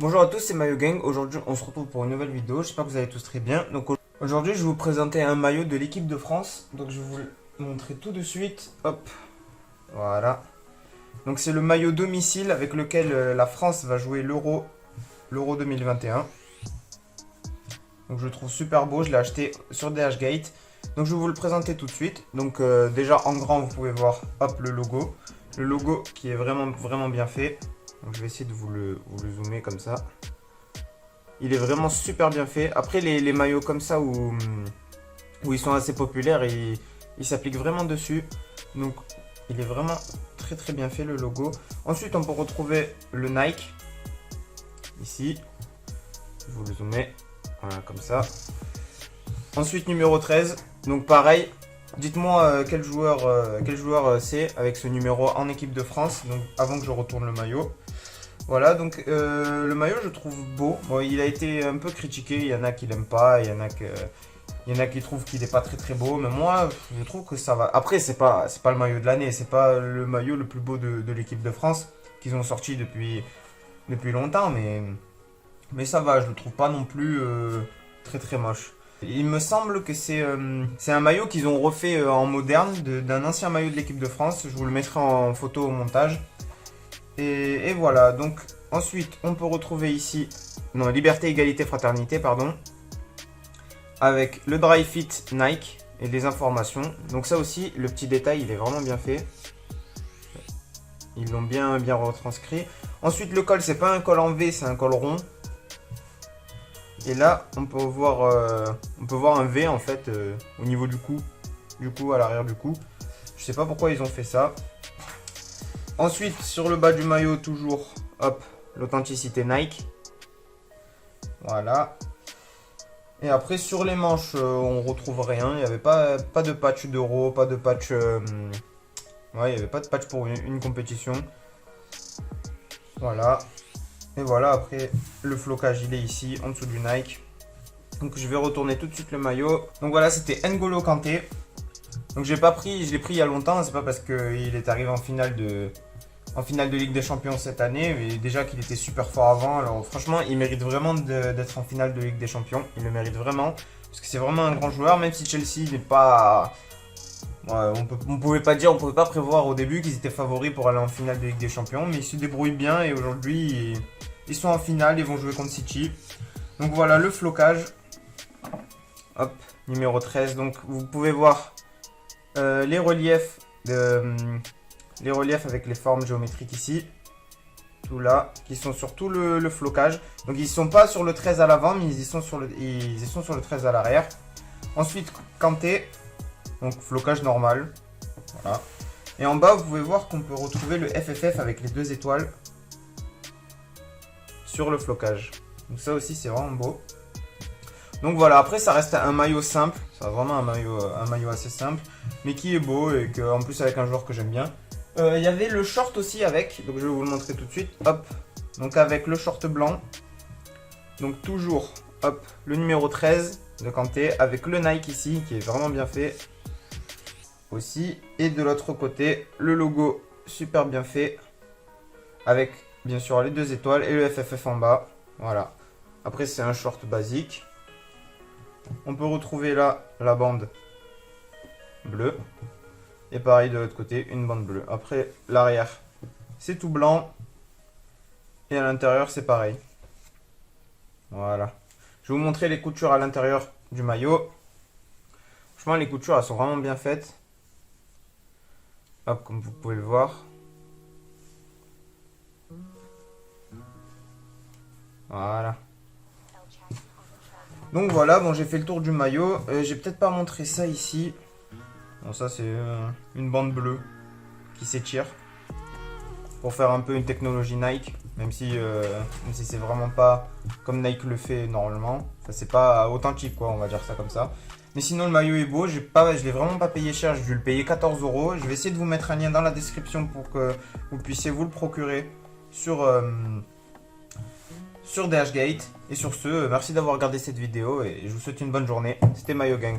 Bonjour à tous, c'est Maillot Gang. Aujourd'hui, on se retrouve pour une nouvelle vidéo. J'espère que vous allez tous très bien. Donc aujourd'hui, je vais vous présenter un maillot de l'équipe de France. Donc je vais vous le montrer tout de suite. Hop, voilà. Donc c'est le maillot domicile avec lequel la France va jouer l'Euro 2021. Donc je le trouve super beau. Je l'ai acheté sur DHgate. Donc je vais vous le présenter tout de suite. Donc déjà en grand, vous pouvez voir, hop, le logo. Le logo qui est vraiment bien fait. Donc je vais essayer de vous le zoomer comme ça. Il est vraiment super bien fait. Après les maillots comme ça où ils sont assez populaires, ils s'appliquent vraiment dessus. Donc il est vraiment très bien fait le logo. Ensuite on peut retrouver le Nike. Ici. Je vous le zoomer. Voilà comme ça. Ensuite numéro 13. Donc pareil. Dites-moi quel joueur c'est avec ce numéro en équipe de France. Donc avant que je retourne le maillot. Voilà, donc le maillot je trouve beau. Bon, il a été un peu critiqué, il y en a qui l'aiment pas, il y en a qui trouvent qu'il n'est pas très beau, mais moi je trouve que ça va. Après c'est pas le maillot de l'année, c'est pas le maillot le plus beau de l'équipe de France qu'ils ont sorti depuis longtemps, mais ça va, je le trouve pas non plus très moche. Il me semble que c'est un maillot qu'ils ont refait en moderne d'un ancien maillot de l'équipe de France. Je vous le mettrai en photo au montage. Et voilà, donc ensuite on peut retrouver ici, non, Liberté, Égalité, Fraternité, pardon, avec le Dry Fit Nike et des informations. Donc ça aussi, le petit détail, il est vraiment bien fait. Ils l'ont bien retranscrit. Ensuite le col, c'est pas un col en V, c'est un col rond. Et là, on peut voir un V en fait au niveau du cou, à l'arrière du cou. Je sais pas pourquoi ils ont fait ça. Ensuite, sur le bas du maillot, toujours, hop, l'authenticité Nike. Voilà. Et après, sur les manches, on retrouve rien. Il n'y avait pas de patch d'euro, pas de patch... ouais, il n'y avait pas de patch pour une compétition. Voilà. Et voilà, après, le flocage, il est ici, en dessous du Nike. Donc, je vais retourner tout de suite le maillot. Donc voilà, c'était N'Golo Kanté. Donc, je l'ai pris il y a longtemps. C'est pas parce qu'il est arrivé en finale de Ligue des Champions cette année, mais déjà qu'il était super fort avant. Alors franchement, il mérite vraiment d'être en finale de Ligue des Champions. Il le mérite vraiment, parce que c'est vraiment un grand joueur, même si Chelsea n'est pas... Ouais, on pouvait pas prévoir au début qu'ils étaient favoris pour aller en finale de Ligue des Champions, mais ils se débrouillent bien et aujourd'hui, ils sont en finale, ils vont jouer contre City. Donc voilà, le flocage. Hop, numéro 13. Donc vous pouvez voir les reliefs avec les formes géométriques ici, tout là, qui sont sur tout le flocage. Donc ils sont pas sur le 13 à l'avant, mais ils sont sur le 13 à l'arrière. Ensuite Kanté, donc flocage normal, voilà. Et en bas vous pouvez voir qu'on peut retrouver le FFF avec les 2 étoiles sur le flocage. Donc ça aussi c'est vraiment beau. Donc voilà, après ça reste un maillot simple, c'est vraiment un maillot assez simple, mais qui est beau et que, en plus avec un joueur que j'aime bien. Il y avait le short aussi avec, donc je vais vous le montrer tout de suite. Hop, donc avec le short blanc. Donc toujours, hop, le numéro 13 de Kanté avec le Nike ici qui est vraiment bien fait aussi. Et de l'autre côté, le logo super bien fait avec bien sûr les 2 étoiles et le FFF en bas. Voilà. Après c'est un short basique. On peut retrouver là la bande bleue. Et pareil de l'autre côté, une bande bleue. Après, l'arrière, c'est tout blanc. Et à l'intérieur, c'est pareil. Voilà. Je vais vous montrer les coutures à l'intérieur du maillot. Franchement, les coutures, elles sont vraiment bien faites. Hop, comme vous pouvez le voir. Voilà. Donc voilà, bon, j'ai fait le tour du maillot. J'ai peut-être pas montré ça ici. Bon, ça c'est une bande bleue qui s'étire pour faire un peu une technologie Nike, même si c'est vraiment pas comme Nike le fait normalement. Enfin, c'est pas authentique quoi, on va dire ça comme ça. Mais sinon le maillot est beau, je l'ai vraiment pas payé cher, j'ai dû le payer 14 €. Je vais essayer de vous mettre un lien dans la description pour que vous puissiez vous le procurer sur DHgate. Et sur ce, merci d'avoir regardé cette vidéo et je vous souhaite une bonne journée. C'était Maillot Gang.